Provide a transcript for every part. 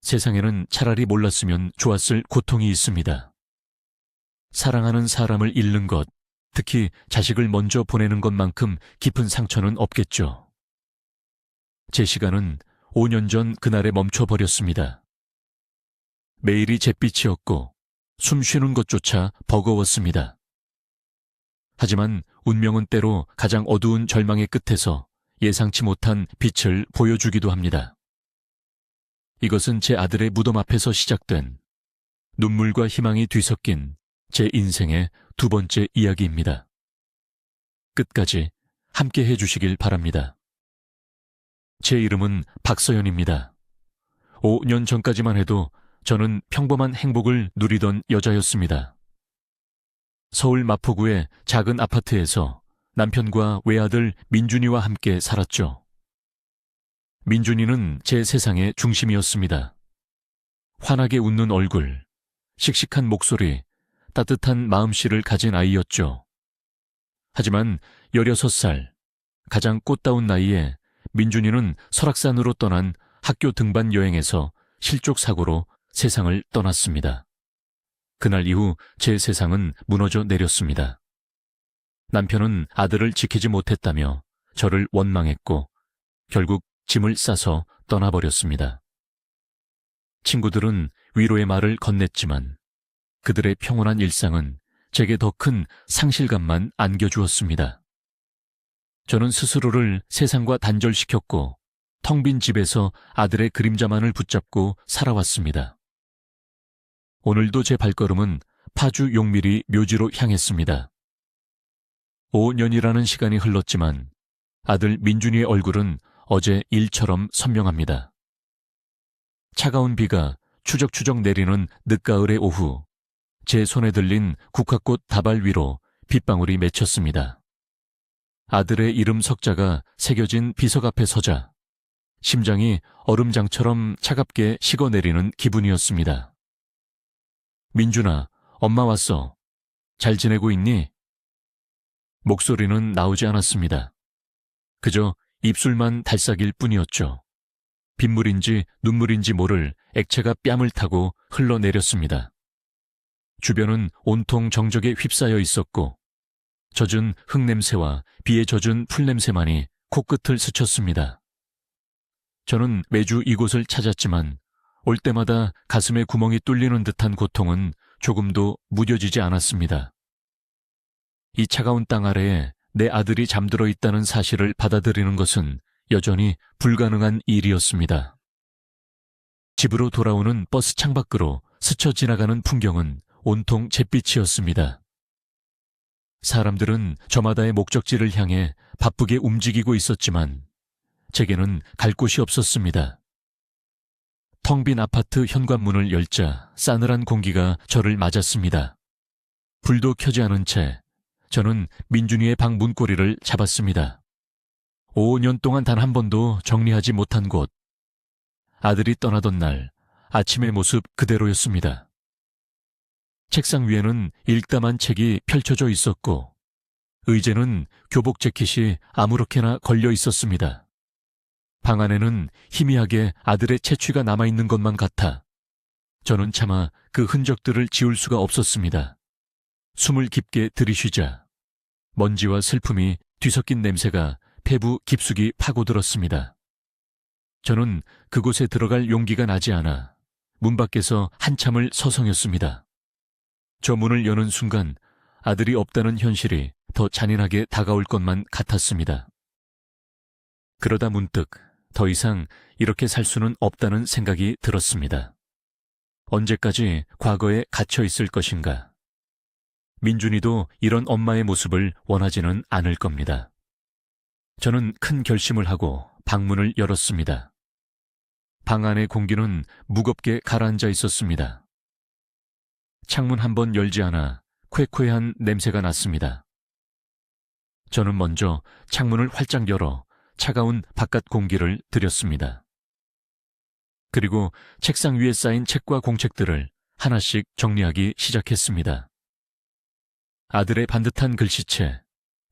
세상에는 차라리 몰랐으면 좋았을 고통이 있습니다. 사랑하는 사람을 잃는 것, 특히 자식을 먼저 보내는 것만큼 깊은 상처는 없겠죠. 제 시간은 5년 전 그날에 멈춰버렸습니다. 매일이 잿빛이었고 숨 쉬는 것조차 버거웠습니다. 하지만 운명은 때로 가장 어두운 절망의 끝에서 예상치 못한 빛을 보여주기도 합니다. 이것은 제 아들의 무덤 앞에서 시작된 눈물과 희망이 뒤섞인 제 인생의 두 번째 이야기입니다. 끝까지 함께 해주시길 바랍니다. 제 이름은 박서연입니다. 5년 전까지만 해도 저는 평범한 행복을 누리던 여자였습니다. 서울 마포구의 작은 아파트에서 남편과 외아들 민준이와 함께 살았죠. 민준이는 제 세상의 중심이었습니다. 환하게 웃는 얼굴, 씩씩한 목소리, 따뜻한 마음씨를 가진 아이였죠. 하지만 16살, 가장 꽃다운 나이에 민준이는 설악산으로 떠난 학교 등반 여행에서 실족 사고로 세상을 떠났습니다. 그날 이후 제 세상은 무너져 내렸습니다. 남편은 아들을 지키지 못했다며 저를 원망했고 결국 짐을 싸서 떠나버렸습니다. 친구들은 위로의 말을 건넸지만 그들의 평온한 일상은 제게 더 큰 상실감만 안겨주었습니다. 저는 스스로를 세상과 단절시켰고 텅 빈 집에서 아들의 그림자만을 붙잡고 살아왔습니다. 오늘도 제 발걸음은 파주 용미리 묘지로 향했습니다. 5년이라는 시간이 흘렀지만 아들 민준이의 얼굴은 어제 일처럼 선명합니다. 차가운 비가 추적추적 내리는 늦가을의 오후, 제 손에 들린 국화꽃 다발 위로 빗방울이 맺혔습니다. 아들의 이름 석자가 새겨진 비석 앞에 서자 심장이 얼음장처럼 차갑게 식어내리는 기분이었습니다. 민준아, 엄마 왔어. 잘 지내고 있니? 목소리는 나오지 않았습니다. 그저 입술만 달싹일 뿐이었죠. 빗물인지 눈물인지 모를 액체가 뺨을 타고 흘러내렸습니다. 주변은 온통 정적에 휩싸여 있었고 젖은 흙냄새와 비에 젖은 풀냄새만이 코끝을 스쳤습니다. 저는 매주 이곳을 찾았지만 올 때마다 가슴에 구멍이 뚫리는 듯한 고통은 조금도 무뎌지지 않았습니다. 이 차가운 땅 아래에 내 아들이 잠들어 있다는 사실을 받아들이는 것은 여전히 불가능한 일이었습니다. 집으로 돌아오는 버스 창밖으로 스쳐 지나가는 풍경은 온통 잿빛이었습니다. 사람들은 저마다의 목적지를 향해 바쁘게 움직이고 있었지만 제게는 갈 곳이 없었습니다. 텅 빈 아파트 현관문을 열자 싸늘한 공기가 저를 맞았습니다. 불도 켜지 않은 채 저는 민준이의 방 문고리를 잡았습니다. 5년 동안 단 한 번도 정리하지 못한 곳. 아들이 떠나던 날 아침의 모습 그대로였습니다. 책상 위에는 읽다만 책이 펼쳐져 있었고 의제는 교복 재킷이 아무렇게나 걸려 있었습니다. 방 안에는 희미하게 아들의 채취가 남아있는 것만 같아 저는 차마 그 흔적들을 지울 수가 없었습니다. 숨을 깊게 들이쉬자 먼지와 슬픔이 뒤섞인 냄새가 폐부 깊숙이 파고들었습니다. 저는 그곳에 들어갈 용기가 나지 않아 문 밖에서 한참을 서성였습니다. 저 문을 여는 순간 아들이 없다는 현실이 더 잔인하게 다가올 것만 같았습니다. 그러다 문득 더 이상 이렇게 살 수는 없다는 생각이 들었습니다. 언제까지 과거에 갇혀 있을 것인가? 민준이도 이런 엄마의 모습을 원하지는 않을 겁니다. 저는 큰 결심을 하고 방문을 열었습니다. 방 안의 공기는 무겁게 가라앉아 있었습니다. 창문 한 번 열지 않아 쾌쾌한 냄새가 났습니다. 저는 먼저 창문을 활짝 열어 차가운 바깥 공기를 들였습니다. 그리고 책상 위에 쌓인 책과 공책들을 하나씩 정리하기 시작했습니다. 아들의 반듯한 글씨체,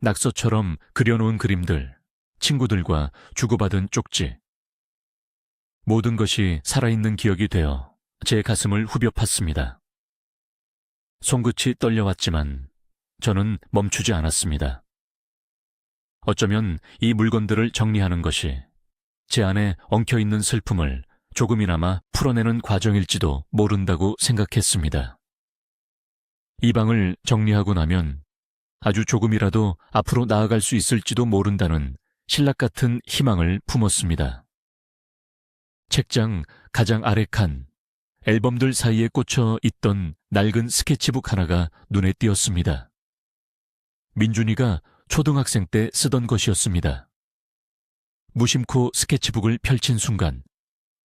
낙서처럼 그려놓은 그림들, 친구들과 주고받은 쪽지. 모든 것이 살아있는 기억이 되어 제 가슴을 후벼 팠습니다. 손끝이 떨려왔지만 저는 멈추지 않았습니다. 어쩌면 이 물건들을 정리하는 것이 제 안에 엉켜있는 슬픔을 조금이나마 풀어내는 과정일지도 모른다고 생각했습니다. 이 방을 정리하고 나면 아주 조금이라도 앞으로 나아갈 수 있을지도 모른다는 신락 같은 희망을 품었습니다. 책장 가장 아래 칸, 앨범들 사이에 꽂혀 있던 낡은 스케치북 하나가 눈에 띄었습니다. 민준이가 초등학생 때 쓰던 것이었습니다. 무심코 스케치북을 펼친 순간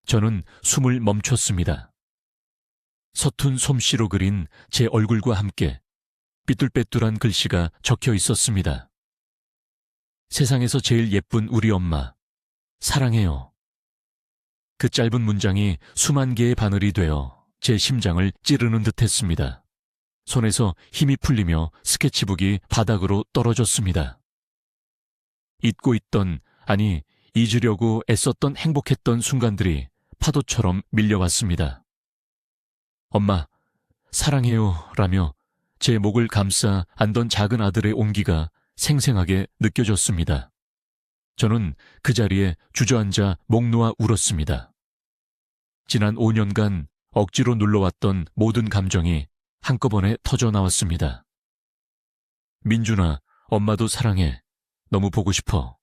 저는 숨을 멈췄습니다. 서툰 솜씨로 그린 제 얼굴과 함께 삐뚤빼뚤한 글씨가 적혀 있었습니다. 세상에서 제일 예쁜 우리 엄마, 사랑해요. 그 짧은 문장이 수만 개의 바늘이 되어 제 심장을 찌르는 듯 했습니다. 손에서 힘이 풀리며 스케치북이 바닥으로 떨어졌습니다. 잊고 있던, 아니 잊으려고 애썼던 행복했던 순간들이 파도처럼 밀려왔습니다. 엄마, 사랑해요 라며 제 목을 감싸 안던 작은 아들의 온기가 생생하게 느껴졌습니다. 저는 그 자리에 주저앉아 목 놓아 울었습니다. 지난 5년간 억지로 눌러왔던 모든 감정이 한꺼번에 터져 나왔습니다. 민준아, 엄마도 사랑해. 너무 보고 싶어.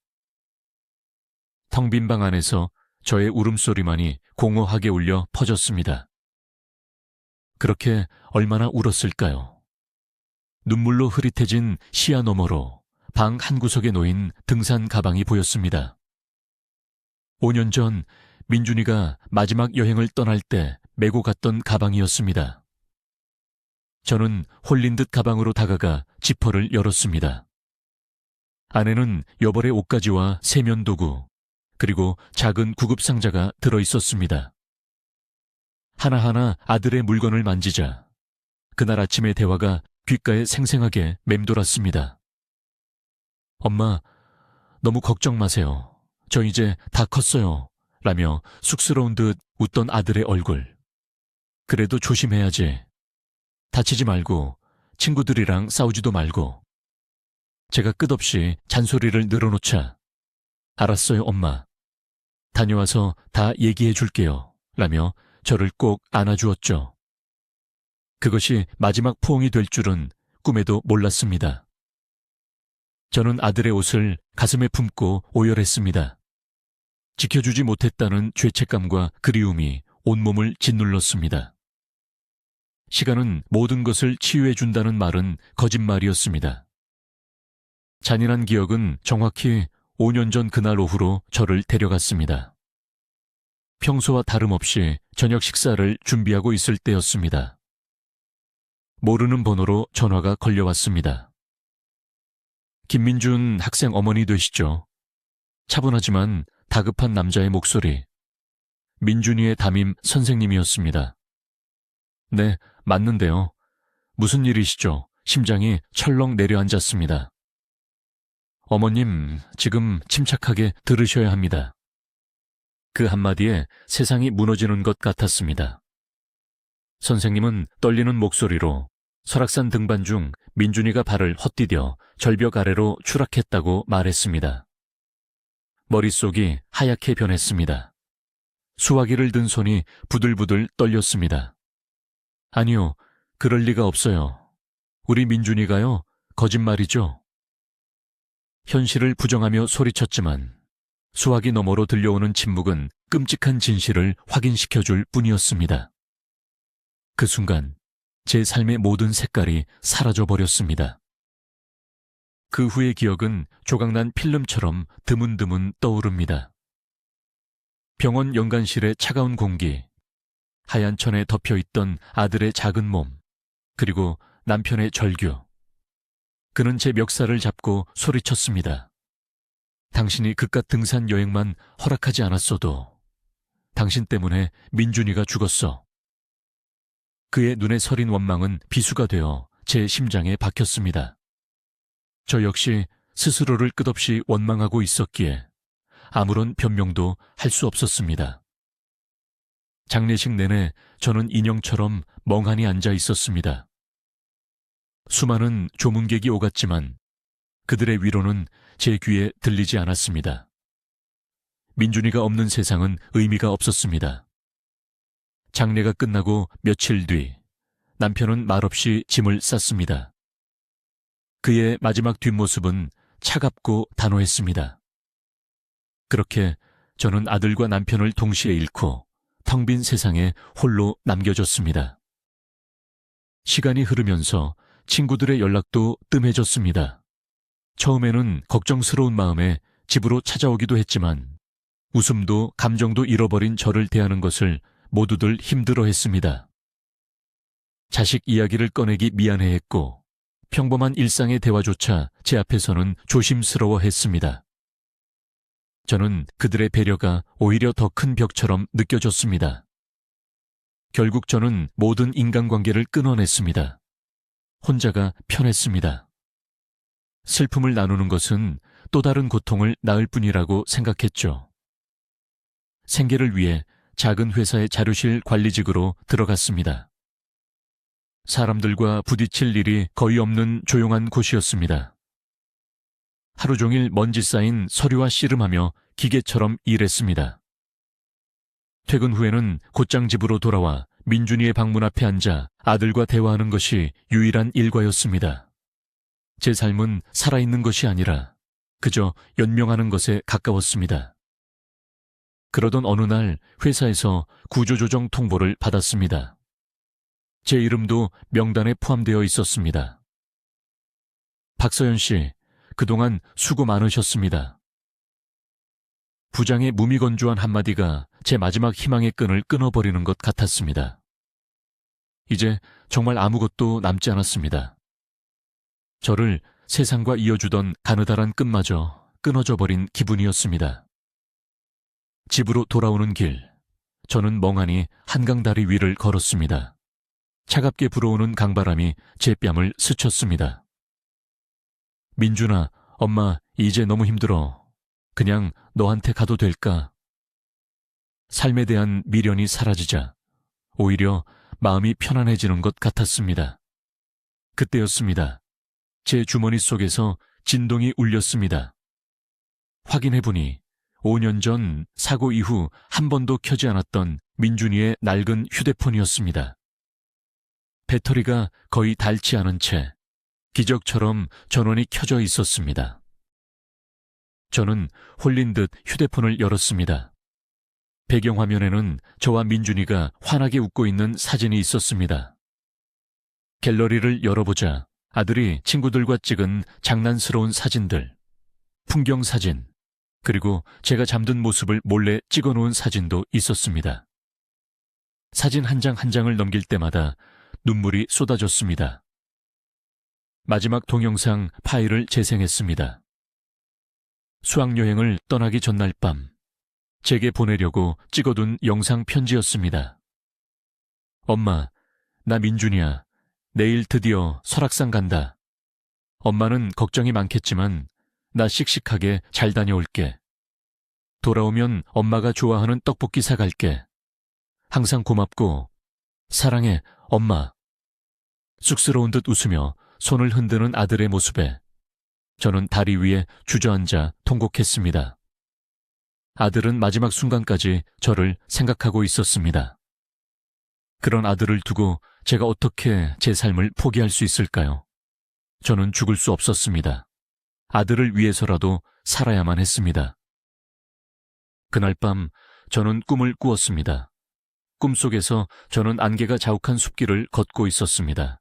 텅 빈 방 안에서 저의 울음소리만이 공허하게 울려 퍼졌습니다. 그렇게 얼마나 울었을까요? 눈물로 흐릿해진 시야 너머로 방 한구석에 놓인 등산 가방이 보였습니다. 5년 전 민준이가 마지막 여행을 떠날 때 메고 갔던 가방이었습니다. 저는 홀린 듯 가방으로 다가가 지퍼를 열었습니다. 안에는 여벌의 옷가지와 세면도구, 그리고 작은 구급상자가 들어있었습니다. 하나하나 아들의 물건을 만지자 그날 아침의 대화가 귓가에 생생하게 맴돌았습니다. 엄마, 너무 걱정 마세요. 저 이제 다 컸어요. 라며 쑥스러운 듯 웃던 아들의 얼굴. 그래도 조심해야지. 다치지 말고 친구들이랑 싸우지도 말고. 제가 끝없이 잔소리를 늘어놓자. 알았어요, 엄마. 다녀와서 다 얘기해 줄게요. 라며 저를 꼭 안아주었죠. 그것이 마지막 포옹이 될 줄은 꿈에도 몰랐습니다. 저는 아들의 옷을 가슴에 품고 오열했습니다. 지켜주지 못했다는 죄책감과 그리움이 온몸을 짓눌렀습니다. 시간은 모든 것을 치유해준다는 말은 거짓말이었습니다. 잔인한 기억은 정확히 5년 전 그날 오후로 저를 데려갔습니다. 평소와 다름없이 저녁 식사를 준비하고 있을 때였습니다. 모르는 번호로 전화가 걸려왔습니다. 김민준 학생 어머니 되시죠? 차분하지만 다급한 남자의 목소리. 민준이의 담임 선생님이었습니다. 네, 맞는데요. 무슨 일이시죠? 심장이 철렁 내려앉았습니다. 어머님, 지금 침착하게 들으셔야 합니다. 그 한마디에 세상이 무너지는 것 같았습니다. 선생님은 떨리는 목소리로 설악산 등반 중 민준이가 발을 헛디뎌 절벽 아래로 추락했다고 말했습니다. 머릿속이 하얗게 변했습니다. 수화기를 든 손이 부들부들 떨렸습니다. 아니요, 그럴 리가 없어요. 우리 민준이가요, 거짓말이죠. 현실을 부정하며 소리쳤지만 수화기 너머로 들려오는 침묵은 끔찍한 진실을 확인시켜줄 뿐이었습니다. 그 순간 제 삶의 모든 색깔이 사라져버렸습니다. 그 후의 기억은 조각난 필름처럼 드문드문 떠오릅니다. 병원 연간실의 차가운 공기, 하얀 천에 덮여있던 아들의 작은 몸, 그리고 남편의 절규. 그는 제 멱살을 잡고 소리쳤습니다. 당신이 그깟 등산 여행만 허락하지 않았어도 당신 때문에 민준이가 죽었어. 그의 눈에 서린 원망은 비수가 되어 제 심장에 박혔습니다. 저 역시 스스로를 끝없이 원망하고 있었기에 아무런 변명도 할 수 없었습니다. 장례식 내내 저는 인형처럼 멍하니 앉아 있었습니다. 수많은 조문객이 오갔지만 그들의 위로는 제 귀에 들리지 않았습니다. 민준이가 없는 세상은 의미가 없었습니다. 장례가 끝나고 며칠 뒤 남편은 말없이 짐을 쌌습니다. 그의 마지막 뒷모습은 차갑고 단호했습니다. 그렇게 저는 아들과 남편을 동시에 잃고 텅 빈 세상에 홀로 남겨졌습니다. 시간이 흐르면서 친구들의 연락도 뜸해졌습니다. 처음에는 걱정스러운 마음에 집으로 찾아오기도 했지만 웃음도 감정도 잃어버린 저를 대하는 것을 모두들 힘들어했습니다. 자식 이야기를 꺼내기 미안해했고 평범한 일상의 대화조차 제 앞에서는 조심스러워했습니다. 저는 그들의 배려가 오히려 더 큰 벽처럼 느껴졌습니다. 결국 저는 모든 인간관계를 끊어냈습니다. 혼자가 편했습니다. 슬픔을 나누는 것은 또 다른 고통을 낳을 뿐이라고 생각했죠. 생계를 위해 작은 회사의 자료실 관리직으로 들어갔습니다. 사람들과 부딪힐 일이 거의 없는 조용한 곳이었습니다. 하루 종일 먼지 쌓인 서류와 씨름하며 기계처럼 일했습니다. 퇴근 후에는 곧장 집으로 돌아와 민준이의 방문 앞에 앉아 아들과 대화하는 것이 유일한 일과였습니다. 제 삶은 살아있는 것이 아니라 그저 연명하는 것에 가까웠습니다. 그러던 어느 날 회사에서 구조조정 통보를 받았습니다. 제 이름도 명단에 포함되어 있었습니다. 박서연 씨, 그동안 수고 많으셨습니다. 부장의 무미건조한 한마디가 제 마지막 희망의 끈을 끊어버리는 것 같았습니다. 이제 정말 아무것도 남지 않았습니다. 저를 세상과 이어주던 가느다란 끈마저 끊어져 버린 기분이었습니다. 집으로 돌아오는 길, 저는 멍하니 한강다리 위를 걸었습니다. 차갑게 불어오는 강바람이 제 뺨을 스쳤습니다. 민준아, 엄마 이제 너무 힘들어. 그냥 너한테 가도 될까? 삶에 대한 미련이 사라지자 오히려 마음이 편안해지는 것 같았습니다. 그때였습니다. 제 주머니 속에서 진동이 울렸습니다. 확인해보니 5년 전 사고 이후 한 번도 켜지 않았던 민준이의 낡은 휴대폰이었습니다. 배터리가 거의 닳지 않은 채 기적처럼 전원이 켜져 있었습니다. 저는 홀린 듯 휴대폰을 열었습니다. 배경화면에는 저와 민준이가 환하게 웃고 있는 사진이 있었습니다. 갤러리를 열어보자 아들이 친구들과 찍은 장난스러운 사진들, 풍경 사진, 그리고 제가 잠든 모습을 몰래 찍어놓은 사진도 있었습니다. 사진 한 장 한 장을 넘길 때마다 눈물이 쏟아졌습니다. 마지막 동영상 파일을 재생했습니다. 수학여행을 떠나기 전날 밤, 제게 보내려고 찍어둔 영상 편지였습니다. 엄마, 나 민준이야. 내일 드디어 설악산 간다. 엄마는 걱정이 많겠지만 나 씩씩하게 잘 다녀올게. 돌아오면 엄마가 좋아하는 떡볶이 사갈게. 항상 고맙고 사랑해, 엄마. 쑥스러운 듯 웃으며 손을 흔드는 아들의 모습에 저는 다리 위에 주저앉아 통곡했습니다. 아들은 마지막 순간까지 저를 생각하고 있었습니다. 그런 아들을 두고 제가 어떻게 제 삶을 포기할 수 있을까요? 저는 죽을 수 없었습니다. 아들을 위해서라도 살아야만 했습니다. 그날 밤 저는 꿈을 꾸었습니다. 꿈속에서 저는 안개가 자욱한 숲길을 걷고 있었습니다.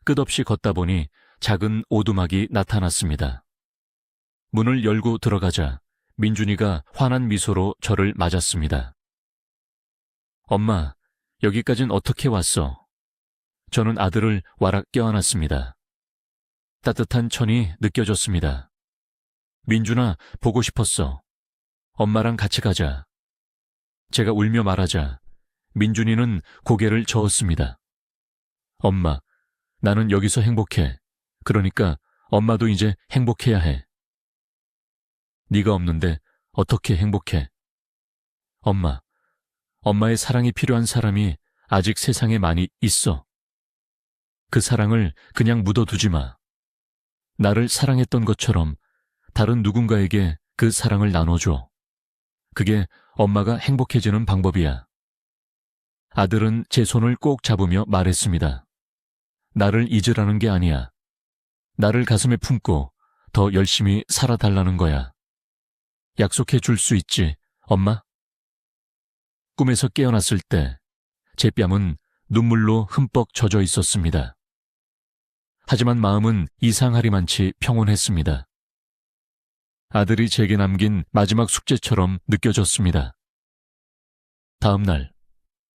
끝없이 걷다 보니 작은 오두막이 나타났습니다. 문을 열고 들어가자 민준이가 환한 미소로 저를 맞았습니다. 엄마, 여기까진 어떻게 왔어? 저는 아들을 와락 껴안았습니다. 따뜻한 천이 느껴졌습니다. 민준아, 보고 싶었어. 엄마랑 같이 가자. 제가 울며 말하자 민준이는 고개를 저었습니다. 엄마, 나는 여기서 행복해. 그러니까 엄마도 이제 행복해야 해. 네가 없는데 어떻게 행복해? 엄마, 엄마의 사랑이 필요한 사람이 아직 세상에 많이 있어. 그 사랑을 그냥 묻어두지 마. 나를 사랑했던 것처럼 다른 누군가에게 그 사랑을 나눠줘. 그게 엄마가 행복해지는 방법이야. 아들은 제 손을 꼭 잡으며 말했습니다. 나를 잊으라는 게 아니야. 나를 가슴에 품고 더 열심히 살아달라는 거야. 약속해 줄 수 있지, 엄마? 꿈에서 깨어났을 때 제 뺨은 눈물로 흠뻑 젖어 있었습니다. 하지만 마음은 이상하리만치 평온했습니다. 아들이 제게 남긴 마지막 숙제처럼 느껴졌습니다. 다음 날,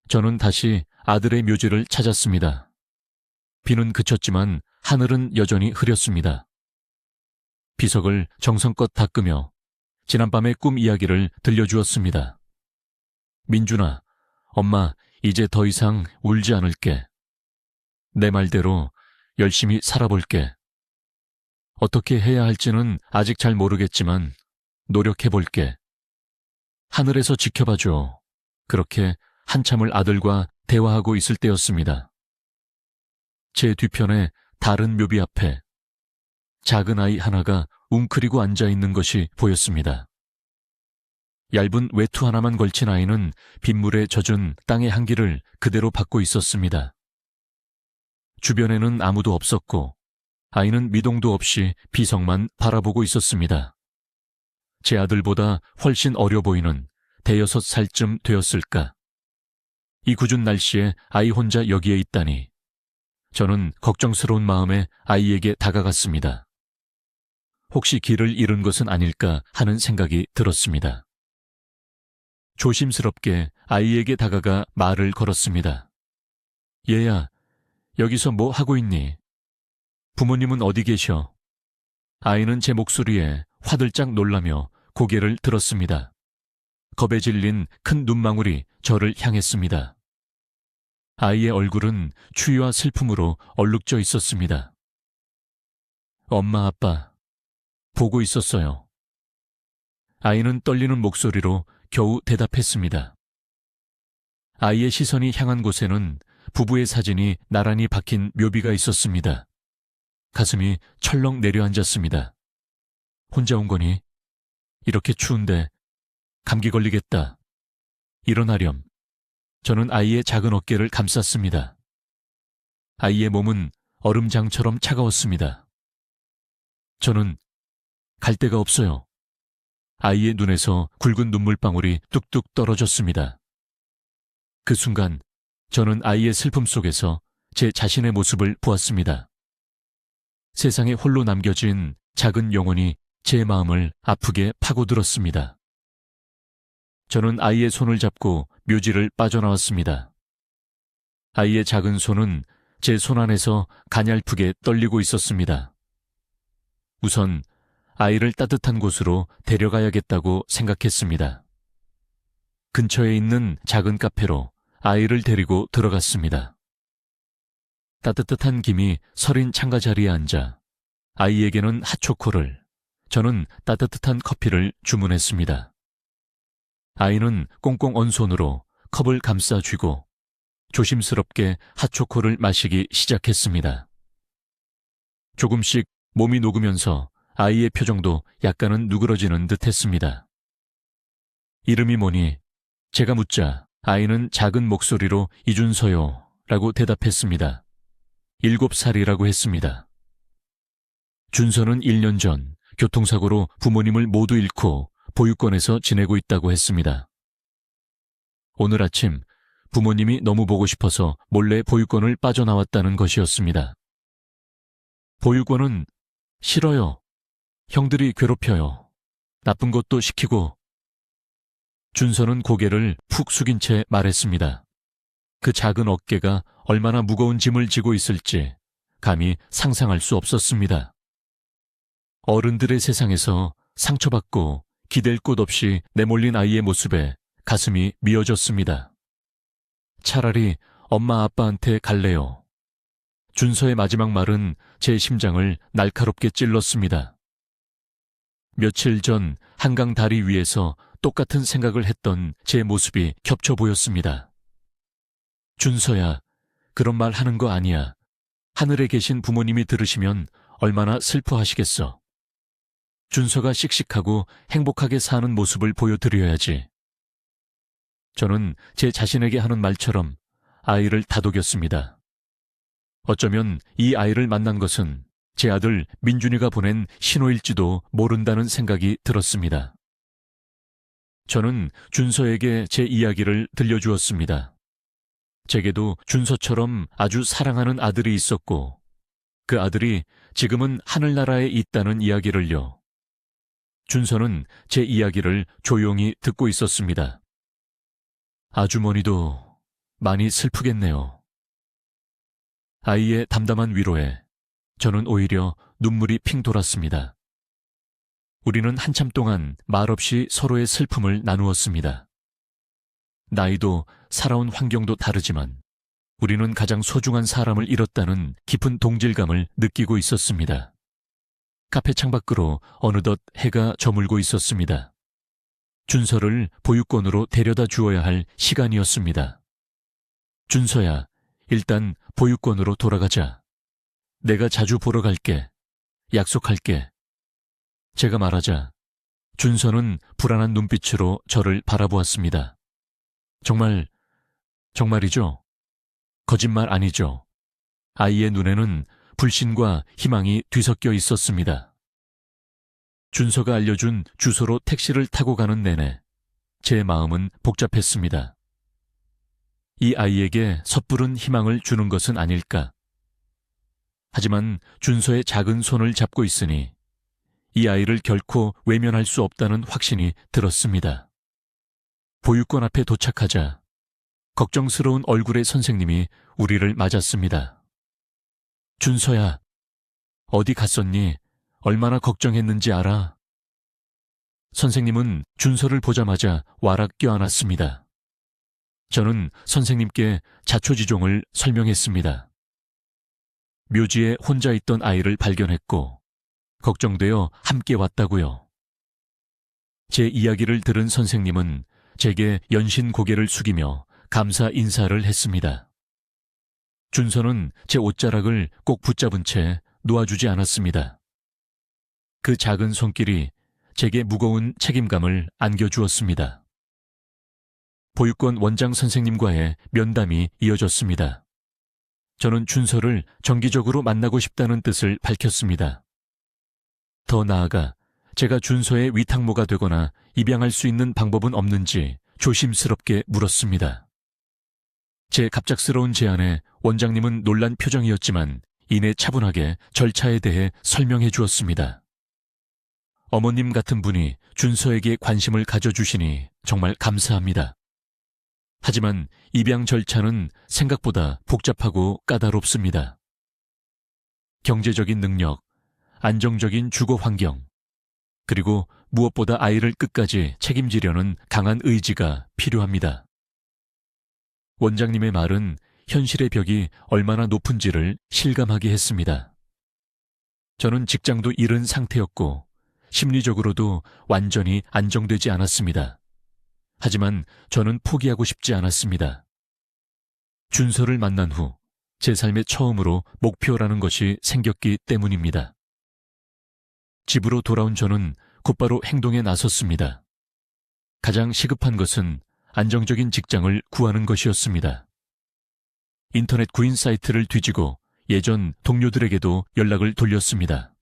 저는 다시 아들의 묘지를 찾았습니다. 비는 그쳤지만 하늘은 여전히 흐렸습니다. 비석을 정성껏 닦으며 지난밤의 꿈 이야기를 들려주었습니다. 민준아, 엄마 이제 더 이상 울지 않을게. 내 말대로 열심히 살아볼게. 어떻게 해야 할지는 아직 잘 모르겠지만 노력해볼게. 하늘에서 지켜봐줘. 그렇게 한참을 아들과 대화하고 있을 때였습니다. 제 뒤편에 다른 묘비 앞에 작은 아이 하나가 웅크리고 앉아있는 것이 보였습니다. 얇은 외투 하나만 걸친 아이는 빗물에 젖은 땅의 향기를 그대로 받고 있었습니다. 주변에는 아무도 없었고 아이는 미동도 없이 비석만 바라보고 있었습니다. 제 아들보다 훨씬 어려 보이는 5살쯤 되었을까. 이 궂은 날씨에 아이 혼자 여기에 있다니. 저는 걱정스러운 마음에 아이에게 다가갔습니다. 혹시 길을 잃은 것은 아닐까 하는 생각이 들었습니다. 조심스럽게 아이에게 다가가 말을 걸었습니다. 얘야, 여기서 뭐 하고 있니? 부모님은 어디 계셔? 아이는 제 목소리에 화들짝 놀라며 고개를 들었습니다. 겁에 질린 큰 눈망울이 저를 향했습니다. 아이의 얼굴은 추위와 슬픔으로 얼룩져 있었습니다. 엄마, 아빠, 보고 있었어요. 아이는 떨리는 목소리로 겨우 대답했습니다. 아이의 시선이 향한 곳에는 부부의 사진이 나란히 박힌 묘비가 있었습니다. 가슴이 철렁 내려앉았습니다. 혼자 온 거니? 이렇게 추운데 감기 걸리겠다. 일어나렴. 저는 아이의 작은 어깨를 감쌌습니다. 아이의 몸은 얼음장처럼 차가웠습니다. 저는 갈 데가 없어요. 아이의 눈에서 굵은 눈물방울이 뚝뚝 떨어졌습니다. 그 순간 저는 아이의 슬픔 속에서 제 자신의 모습을 보았습니다. 세상에 홀로 남겨진 작은 영혼이 제 마음을 아프게 파고들었습니다. 저는 아이의 손을 잡고 묘지를 빠져나왔습니다. 아이의 작은 손은 제 손 안에서 가냘프게 떨리고 있었습니다. 우선 아이를 따뜻한 곳으로 데려가야겠다고 생각했습니다. 근처에 있는 작은 카페로 아이를 데리고 들어갔습니다. 따뜻한 김이 서린 창가 자리에 앉아 아이에게는 핫초코를, 저는 따뜻한 커피를 주문했습니다. 아이는 꽁꽁 언 손으로 컵을 감싸 쥐고 조심스럽게 핫초코를 마시기 시작했습니다. 조금씩 몸이 녹으면서 아이의 표정도 약간은 누그러지는 듯 했습니다. 이름이 뭐니? 제가 묻자 아이는 작은 목소리로 이준서요 라고 대답했습니다. 7살이라고 했습니다. 준서는 1년 전 교통사고로 부모님을 모두 잃고 보육원에서 지내고 있다고 했습니다. 오늘 아침 부모님이 너무 보고 싶어서 몰래 보육원을 빠져나왔다는 것이었습니다. 보육원은 싫어요. 형들이 괴롭혀요. 나쁜 것도 시키고. 준서는 고개를 푹 숙인 채 말했습니다. 그 작은 어깨가 얼마나 무거운 짐을 지고 있을지 감히 상상할 수 없었습니다. 어른들의 세상에서 상처받고 기댈 곳 없이 내몰린 아이의 모습에 가슴이 미어졌습니다. 차라리 엄마 아빠한테 갈래요. 준서의 마지막 말은 제 심장을 날카롭게 찔렀습니다. 며칠 전 한강 다리 위에서 똑같은 생각을 했던 제 모습이 겹쳐 보였습니다. 준서야, 그런 말 하는 거 아니야. 하늘에 계신 부모님이 들으시면 얼마나 슬퍼하시겠어. 준서가 씩씩하고 행복하게 사는 모습을 보여드려야지. 저는 제 자신에게 하는 말처럼 아이를 다독였습니다. 어쩌면 이 아이를 만난 것은 제 아들 민준이가 보낸 신호일지도 모른다는 생각이 들었습니다. 저는 준서에게 제 이야기를 들려주었습니다. 제게도 준서처럼 아주 사랑하는 아들이 있었고 그 아들이 지금은 하늘나라에 있다는 이야기를요. 준서는 제 이야기를 조용히 듣고 있었습니다. 아주머니도 많이 슬프겠네요. 아이의 담담한 위로에 저는 오히려 눈물이 핑 돌았습니다. 우리는 한참 동안 말없이 서로의 슬픔을 나누었습니다. 나이도 살아온 환경도 다르지만 우리는 가장 소중한 사람을 잃었다는 깊은 동질감을 느끼고 있었습니다. 카페 창밖으로 어느덧 해가 저물고 있었습니다. 준서를 보육원으로 데려다 주어야 할 시간이었습니다. 준서야, 일단 보육원으로 돌아가자. 내가 자주 보러 갈게. 약속할게. 제가 말하자 준서는 불안한 눈빛으로 저를 바라보았습니다. 정말이죠? 거짓말 아니죠? 아이의 눈에는 불신과 희망이 뒤섞여 있었습니다. 준서가 알려준 주소로 택시를 타고 가는 내내 제 마음은 복잡했습니다. 이 아이에게 섣부른 희망을 주는 것은 아닐까? 하지만 준서의 작은 손을 잡고 있으니 이 아이를 결코 외면할 수 없다는 확신이 들었습니다. 보육원 앞에 도착하자 걱정스러운 얼굴의 선생님이 우리를 맞았습니다. 준서야, 어디 갔었니? 얼마나 걱정했는지 알아? 선생님은 준서를 보자마자 와락 껴안았습니다. 저는 선생님께 자초지종을 설명했습니다. 묘지에 혼자 있던 아이를 발견했고 걱정되어 함께 왔다고요. 제 이야기를 들은 선생님은 제게 연신 고개를 숙이며 감사 인사를 했습니다. 준서는 제 옷자락을 꼭 붙잡은 채 놓아주지 않았습니다. 그 작은 손길이 제게 무거운 책임감을 안겨주었습니다. 보육원 원장 선생님과의 면담이 이어졌습니다. 저는 준서를 정기적으로 만나고 싶다는 뜻을 밝혔습니다. 더 나아가 제가 준서의 위탁모가 되거나 입양할 수 있는 방법은 없는지 조심스럽게 물었습니다. 제 갑작스러운 제안에 원장님은 놀란 표정이었지만 이내 차분하게 절차에 대해 설명해 주었습니다. 어머님 같은 분이 준서에게 관심을 가져주시니 정말 감사합니다. 하지만 입양 절차는 생각보다 복잡하고 까다롭습니다. 경제적인 능력, 안정적인 주거 환경, 그리고 무엇보다 아이를 끝까지 책임지려는 강한 의지가 필요합니다. 원장님의 말은 현실의 벽이 얼마나 높은지를 실감하게 했습니다. 저는 직장도 잃은 상태였고 심리적으로도 완전히 안정되지 않았습니다. 하지만 저는 포기하고 싶지 않았습니다. 준서를 만난 후 제 삶의 처음으로 목표라는 것이 생겼기 때문입니다. 집으로 돌아온 저는 곧바로 행동에 나섰습니다. 가장 시급한 것은 안정적인 직장을 구하는 것이었습니다. 인터넷 구인 사이트를 뒤지고 예전 동료들에게도 연락을 돌렸습니다.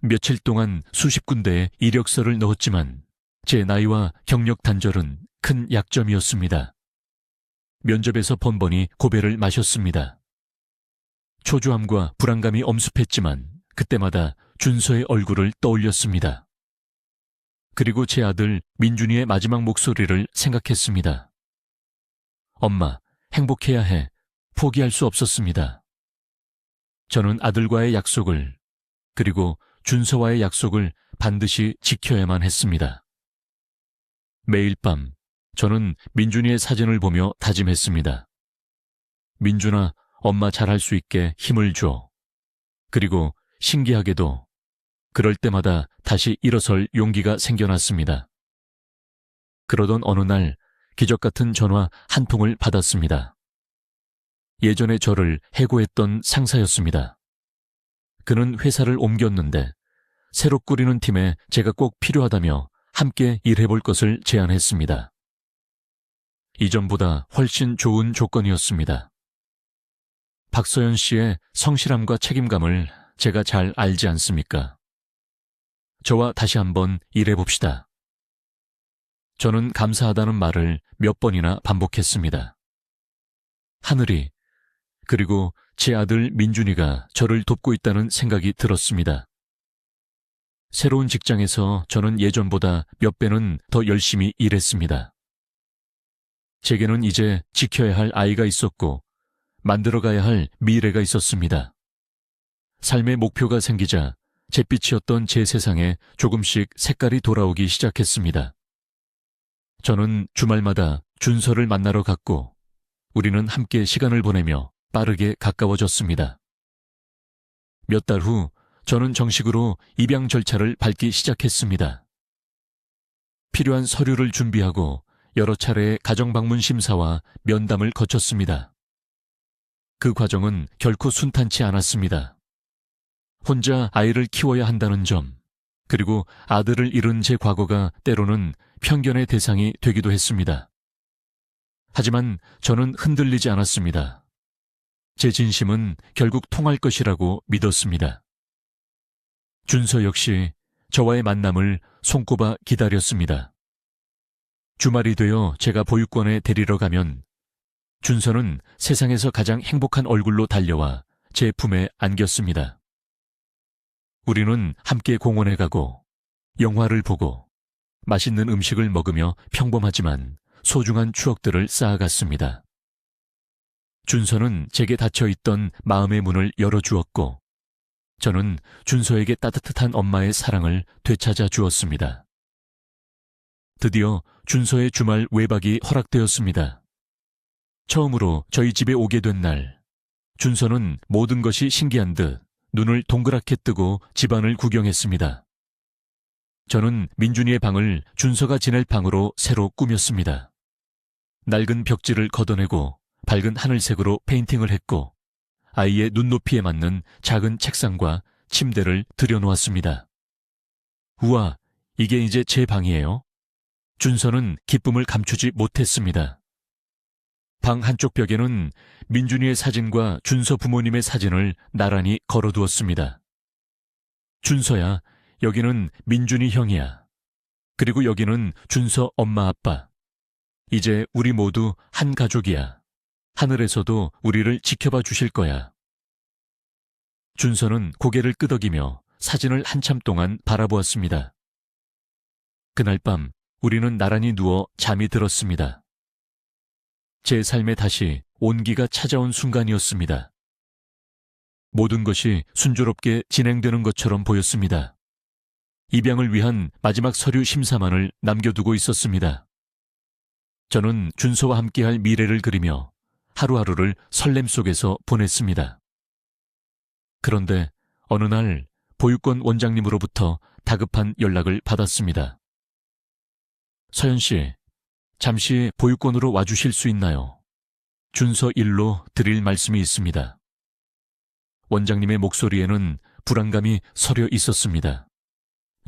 며칠 동안 수십 군데에 이력서를 넣었지만 제 나이와 경력 단절은 큰 약점이었습니다. 면접에서 번번이 고배를 마셨습니다. 초조함과 불안감이 엄습했지만 그때마다 준서의 얼굴을 떠올렸습니다. 그리고 제 아들 민준이의 마지막 목소리를 생각했습니다. 엄마, 행복해야 해. 포기할 수 없었습니다. 저는 아들과의 약속을, 그리고 준서와의 약속을 반드시 지켜야만 했습니다. 매일 밤 저는 민준이의 사진을 보며 다짐했습니다. 민준아, 엄마 잘할 수 있게 힘을 줘. 그리고 신기하게도 그럴 때마다 다시 일어설 용기가 생겨났습니다. 그러던 어느 날 기적 같은 전화 한 통을 받았습니다. 예전에 저를 해고했던 상사였습니다. 그는 회사를 옮겼는데 새로 꾸리는 팀에 제가 꼭 필요하다며 함께 일해볼 것을 제안했습니다. 이전보다 훨씬 좋은 조건이었습니다. 박서연 씨의 성실함과 책임감을 제가 잘 알지 않습니까? 저와 다시 한번 일해봅시다. 저는 감사하다는 말을 몇 번이나 반복했습니다. 하늘이, 그리고 제 아들 민준이가 저를 돕고 있다는 생각이 들었습니다. 새로운 직장에서 저는 예전보다 몇 배는 더 열심히 일했습니다. 제게는 이제 지켜야 할 아이가 있었고 만들어가야 할 미래가 있었습니다. 삶의 목표가 생기자 잿빛이었던 제 세상에 조금씩 색깔이 돌아오기 시작했습니다. 저는 주말마다 준서를 만나러 갔고 우리는 함께 시간을 보내며 빠르게 가까워졌습니다. 몇 달 후 저는 정식으로 입양 절차를 밟기 시작했습니다. 필요한 서류를 준비하고 여러 차례의 가정방문 심사와 면담을 거쳤습니다. 그 과정은 결코 순탄치 않았습니다. 혼자 아이를 키워야 한다는 점, 그리고 아들을 잃은 제 과거가 때로는 편견의 대상이 되기도 했습니다. 하지만 저는 흔들리지 않았습니다. 제 진심은 결국 통할 것이라고 믿었습니다. 준서 역시 저와의 만남을 손꼽아 기다렸습니다. 주말이 되어 제가 보육원에 데리러 가면 준서는 세상에서 가장 행복한 얼굴로 달려와 제 품에 안겼습니다. 우리는 함께 공원에 가고 영화를 보고 맛있는 음식을 먹으며 평범하지만 소중한 추억들을 쌓아갔습니다. 준서는 제게 닫혀있던 마음의 문을 열어주었고 저는 준서에게 따뜻한 엄마의 사랑을 되찾아 주었습니다. 드디어 준서의 주말 외박이 허락되었습니다. 처음으로 저희 집에 오게 된 날, 준서는 모든 것이 신기한 듯 눈을 동그랗게 뜨고 집안을 구경했습니다. 저는 민준이의 방을 준서가 지낼 방으로 새로 꾸몄습니다. 낡은 벽지를 걷어내고 밝은 하늘색으로 페인팅을 했고 아이의 눈높이에 맞는 작은 책상과 침대를 들여놓았습니다. 우와, 이게 이제 제 방이에요? 준서는 기쁨을 감추지 못했습니다. 방 한쪽 벽에는 민준이의 사진과 준서 부모님의 사진을 나란히 걸어두었습니다. 준서야, 여기는 민준이 형이야. 그리고 여기는 준서 엄마 아빠. 이제 우리 모두 한 가족이야. 하늘에서도 우리를 지켜봐 주실 거야. 준서는 고개를 끄덕이며 사진을 한참 동안 바라보았습니다. 그날 밤 우리는 나란히 누워 잠이 들었습니다. 제 삶에 다시 온기가 찾아온 순간이었습니다. 모든 것이 순조롭게 진행되는 것처럼 보였습니다. 입양을 위한 마지막 서류 심사만을 남겨두고 있었습니다. 저는 준서와 함께할 미래를 그리며 하루하루를 설렘 속에서 보냈습니다. 그런데 어느 날 보육원 원장님으로부터 다급한 연락을 받았습니다. 서연 씨, 잠시 보육원으로 와주실 수 있나요? 준서 일로 드릴 말씀이 있습니다. 원장님의 목소리에는 불안감이 서려 있었습니다.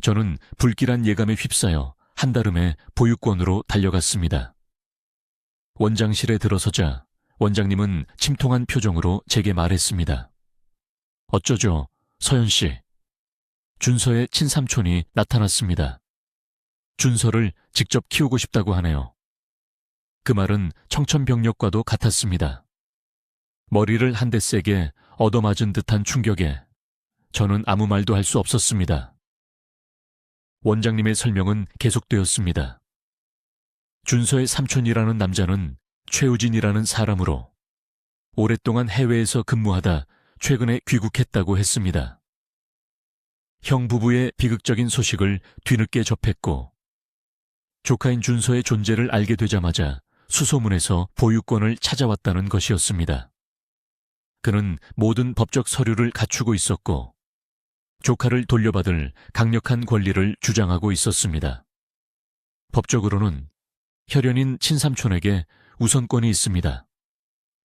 저는 불길한 예감에 휩싸여 한달음에 보육원으로 달려갔습니다. 원장실에 들어서자 원장님은 침통한 표정으로 제게 말했습니다. 어쩌죠, 서연 씨. 준서의 친삼촌이 나타났습니다. 준서를 직접 키우고 싶다고 하네요. 그 말은 청천벽력과도 같았습니다. 머리를 한 대 세게 얻어맞은 듯한 충격에 저는 아무 말도 할 수 없었습니다. 원장님의 설명은 계속되었습니다. 준서의 삼촌이라는 남자는 최우진이라는 사람으로 오랫동안 해외에서 근무하다 최근에 귀국했다고 했습니다. 형 부부의 비극적인 소식을 뒤늦게 접했고 조카인 준서의 존재를 알게 되자마자 수소문해서 보육원을 찾아왔다는 것이었습니다. 그는 모든 법적 서류를 갖추고 있었고 조카를 돌려받을 강력한 권리를 주장하고 있었습니다. 법적으로는 혈연인 친삼촌에게 우선권이 있습니다.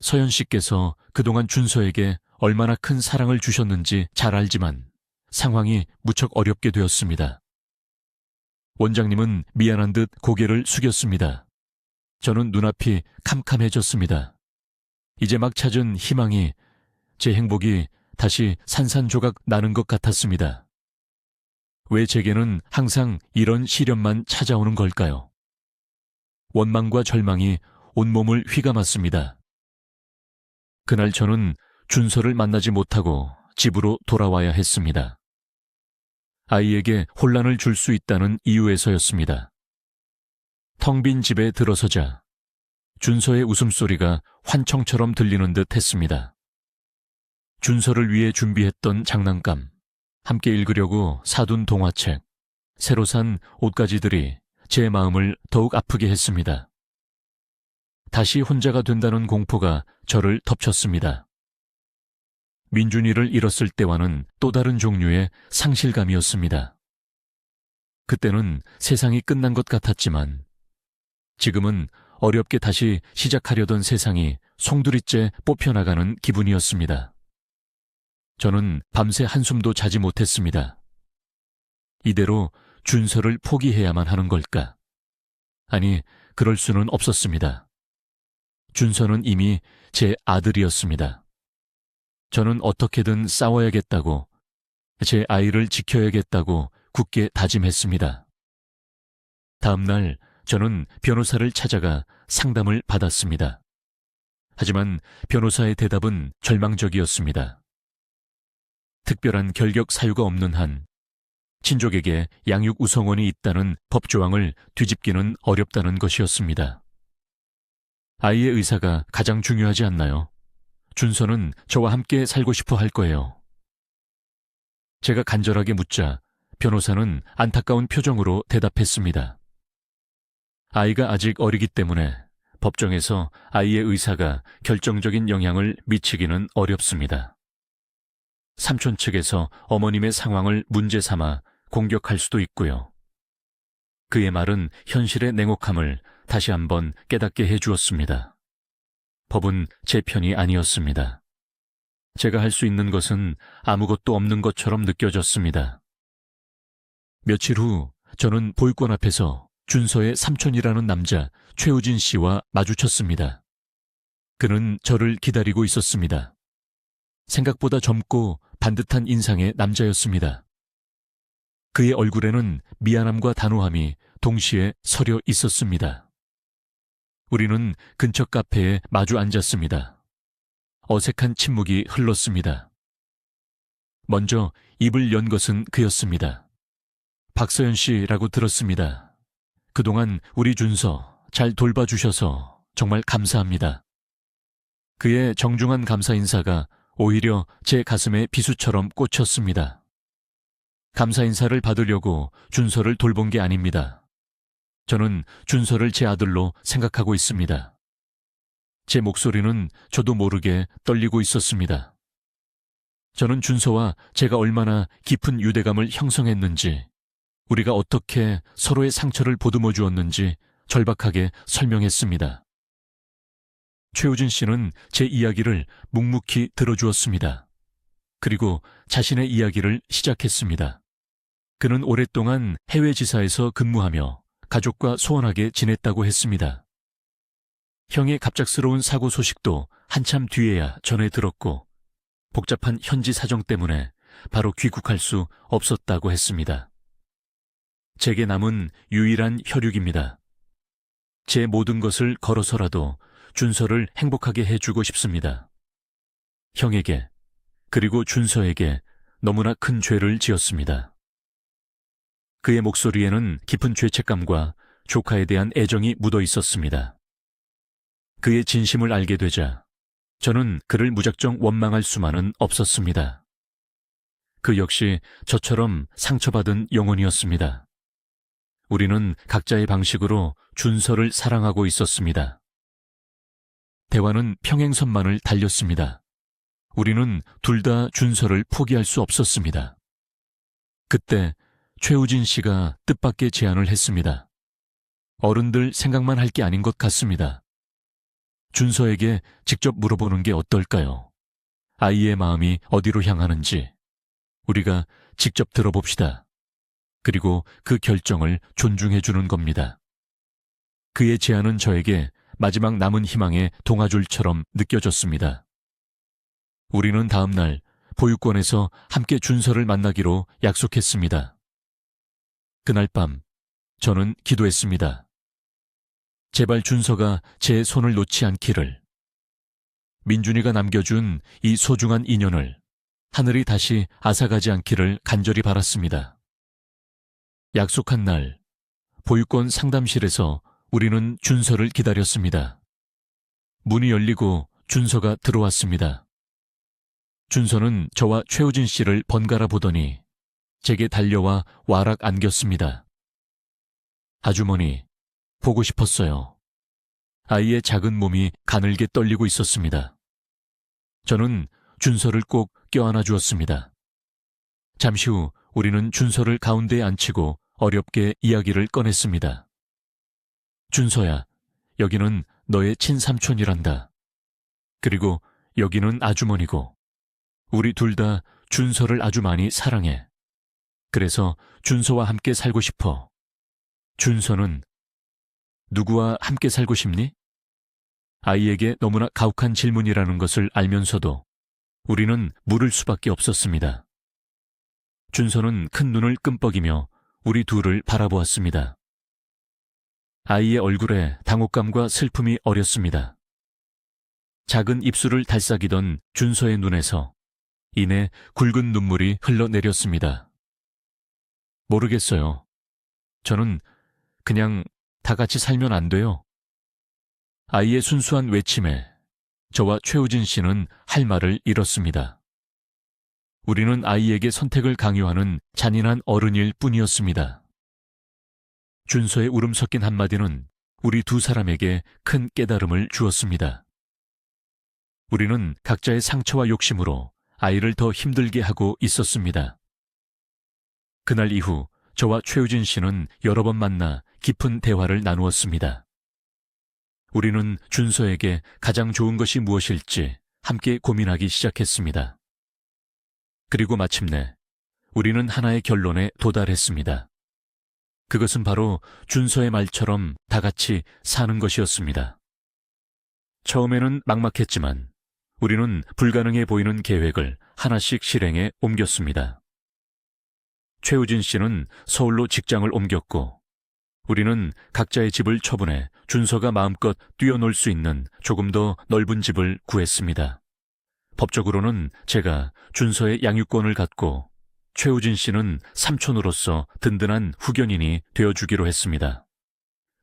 서연 씨께서 그동안 준서에게 얼마나 큰 사랑을 주셨는지 잘 알지만 상황이 무척 어렵게 되었습니다. 원장님은 미안한 듯 고개를 숙였습니다. 저는 눈앞이 캄캄해졌습니다. 이제 막 찾은 희망이, 제 행복이 다시 산산조각 나는 것 같았습니다. 왜 제게는 항상 이런 시련만 찾아오는 걸까요? 원망과 절망이 온몸을 휘감았습니다. 그날 저는 준서를 만나지 못하고 집으로 돌아와야 했습니다. 아이에게 혼란을 줄 수 있다는 이유에서였습니다. 텅 빈 집에 들어서자 준서의 웃음소리가 환청처럼 들리는 듯 했습니다. 준서를 위해 준비했던 장난감, 함께 읽으려고 사둔 동화책, 새로 산 옷가지들이 제 마음을 더욱 아프게 했습니다. 다시 혼자가 된다는 공포가 저를 덮쳤습니다. 민준이를 잃었을 때와는 또 다른 종류의 상실감이었습니다. 그때는 세상이 끝난 것 같았지만 지금은 어렵게 다시 시작하려던 세상이 송두리째 뽑혀나가는 기분이었습니다. 저는 밤새 한숨도 자지 못했습니다. 이대로 준서를 포기해야만 하는 걸까? 아니, 그럴 수는 없었습니다. 준서는 이미 제 아들이었습니다. 저는 어떻게든 싸워야겠다고, 제 아이를 지켜야겠다고 굳게 다짐했습니다. 다음 날 저는 변호사를 찾아가 상담을 받았습니다. 하지만 변호사의 대답은 절망적이었습니다. 특별한 결격 사유가 없는 한 친족에게 양육 우선권이 있다는 법조항을 뒤집기는 어렵다는 것이었습니다. 아이의 의사가 가장 중요하지 않나요? 준서는 저와 함께 살고 싶어 할 거예요. 제가 간절하게 묻자 변호사는 안타까운 표정으로 대답했습니다. 아이가 아직 어리기 때문에 법정에서 아이의 의사가 결정적인 영향을 미치기는 어렵습니다. 삼촌 측에서 어머님의 상황을 문제 삼아 공격할 수도 있고요. 그의 말은 현실의 냉혹함을 다시 한번 깨닫게 해주었습니다. 법은 제 편이 아니었습니다. 제가 할 수 있는 것은 아무것도 없는 것처럼 느껴졌습니다. 며칠 후 저는 보육원 앞에서 준서의 삼촌이라는 남자 최우진 씨와 마주쳤습니다. 그는 저를 기다리고 있었습니다. 생각보다 젊고 반듯한 인상의 남자였습니다. 그의 얼굴에는 미안함과 단호함이 동시에 서려 있었습니다. 우리는 근처 카페에 마주 앉았습니다. 어색한 침묵이 흘렀습니다. 먼저 입을 연 것은 그였습니다. 박서연 씨라고 들었습니다. 그동안 우리 준서 잘 돌봐주셔서 정말 감사합니다. 그의 정중한 감사 인사가 오히려 제 가슴에 비수처럼 꽂혔습니다. 감사 인사를 받으려고 준서를 돌본 게 아닙니다. 저는 준서를 제 아들로 생각하고 있습니다. 제 목소리는 저도 모르게 떨리고 있었습니다. 저는 준서와 제가 얼마나 깊은 유대감을 형성했는지, 우리가 어떻게 서로의 상처를 보듬어 주었는지 절박하게 설명했습니다. 최우진 씨는 제 이야기를 묵묵히 들어주었습니다. 그리고 자신의 이야기를 시작했습니다. 그는 오랫동안 해외 지사에서 근무하며 가족과 소원하게 지냈다고 했습니다. 형의 갑작스러운 사고 소식도 한참 뒤에야 전해 들었고 복잡한 현지 사정 때문에 바로 귀국할 수 없었다고 했습니다. 제게 남은 유일한 혈육입니다. 제 모든 것을 걸어서라도 준서를 행복하게 해주고 싶습니다. 형에게 그리고 준서에게 너무나 큰 죄를 지었습니다. 그의 목소리에는 깊은 죄책감과 조카에 대한 애정이 묻어 있었습니다. 그의 진심을 알게 되자 저는 그를 무작정 원망할 수만은 없었습니다. 그 역시 저처럼 상처받은 영혼이었습니다. 우리는 각자의 방식으로 준서를 사랑하고 있었습니다. 대화는 평행선만을 달렸습니다. 우리는 둘 다 준서를 포기할 수 없었습니다. 그때 최우진 씨가 뜻밖의 제안을 했습니다. 어른들 생각만 할 게 아닌 것 같습니다. 준서에게 직접 물어보는 게 어떨까요? 아이의 마음이 어디로 향하는지 우리가 직접 들어봅시다. 그리고 그 결정을 존중해 주는 겁니다. 그의 제안은 저에게 마지막 남은 희망의 동아줄처럼 느껴졌습니다. 우리는 다음 날 보육원에서 함께 준서를 만나기로 약속했습니다. 그날 밤 저는 기도했습니다. 제발 준서가 제 손을 놓지 않기를. 민준이가 남겨준 이 소중한 인연을 하늘이 다시 앗아가지 않기를 간절히 바랐습니다. 약속한 날 보육원 상담실에서 우리는 준서를 기다렸습니다. 문이 열리고 준서가 들어왔습니다. 준서는 저와 최우진 씨를 번갈아 보더니 제게 달려와 와락 안겼습니다. 아주머니, 보고 싶었어요. 아이의 작은 몸이 가늘게 떨리고 있었습니다. 저는 준서를 꼭 껴안아 주었습니다. 잠시 후 우리는 준서를 가운데에 앉히고 어렵게 이야기를 꺼냈습니다. 준서야, 여기는 너의 친삼촌이란다. 그리고 여기는 아주머니고 우리 둘 다 준서를 아주 많이 사랑해. 그래서 준서와 함께 살고 싶어. 준서는 누구와 함께 살고 싶니? 아이에게 너무나 가혹한 질문이라는 것을 알면서도 우리는 물을 수밖에 없었습니다. 준서는 큰 눈을 끔뻑이며 우리 둘을 바라보았습니다. 아이의 얼굴에 당혹감과 슬픔이 어렸습니다. 작은 입술을 달싹이던 준서의 눈에서 이내 굵은 눈물이 흘러내렸습니다. 모르겠어요. 저는 그냥 다 같이 살면 안 돼요. 아이의 순수한 외침에 저와 최우진 씨는 할 말을 잃었습니다. 우리는 아이에게 선택을 강요하는 잔인한 어른일 뿐이었습니다. 준서의 울음 섞인 한마디는 우리 두 사람에게 큰 깨달음을 주었습니다. 우리는 각자의 상처와 욕심으로 아이를 더 힘들게 하고 있었습니다. 그날 이후 저와 최우진 씨는 여러 번 만나 깊은 대화를 나누었습니다. 우리는 준서에게 가장 좋은 것이 무엇일지 함께 고민하기 시작했습니다. 그리고 마침내 우리는 하나의 결론에 도달했습니다. 그것은 바로 준서의 말처럼 다 같이 사는 것이었습니다. 처음에는 막막했지만 우리는 불가능해 보이는 계획을 하나씩 실행에 옮겼습니다. 최우진 씨는 서울로 직장을 옮겼고 우리는 각자의 집을 처분해 준서가 마음껏 뛰어놀 수 있는 조금 더 넓은 집을 구했습니다. 법적으로는 제가 준서의 양육권을 갖고 최우진 씨는 삼촌으로서 든든한 후견인이 되어주기로 했습니다.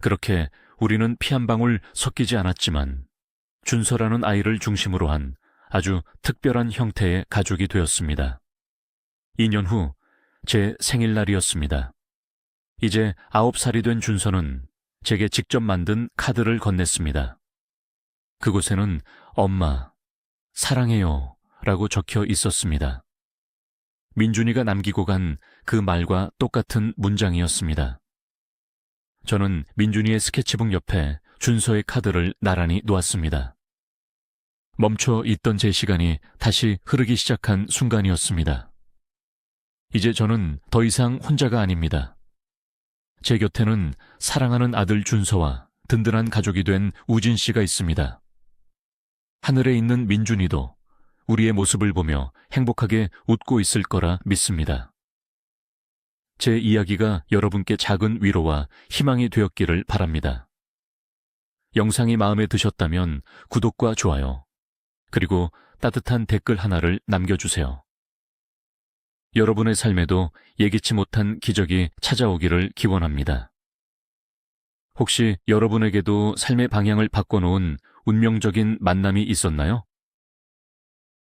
그렇게 우리는 피 한 방울 섞이지 않았지만 준서라는 아이를 중심으로 한 아주 특별한 형태의 가족이 되었습니다. 2년 후 제 생일날이었습니다. 이제 9살이 된 준서는 제게 직접 만든 카드를 건넸습니다. 그곳에는 엄마, 사랑해요 라고 적혀 있었습니다. 민준이가 남기고 간 그 말과 똑같은 문장이었습니다. 저는 민준이의 스케치북 옆에 준서의 카드를 나란히 놓았습니다. 멈춰 있던 제 시간이 다시 흐르기 시작한 순간이었습니다. 이제 저는 더 이상 혼자가 아닙니다. 제 곁에는 사랑하는 아들 준서와 든든한 가족이 된 우진 씨가 있습니다. 하늘에 있는 민준이도 우리의 모습을 보며 행복하게 웃고 있을 거라 믿습니다. 제 이야기가 여러분께 작은 위로와 희망이 되었기를 바랍니다. 영상이 마음에 드셨다면 구독과 좋아요, 그리고 따뜻한 댓글 하나를 남겨주세요. 여러분의 삶에도 예기치 못한 기적이 찾아오기를 기원합니다. 혹시 여러분에게도 삶의 방향을 바꿔놓은 운명적인 만남이 있었나요?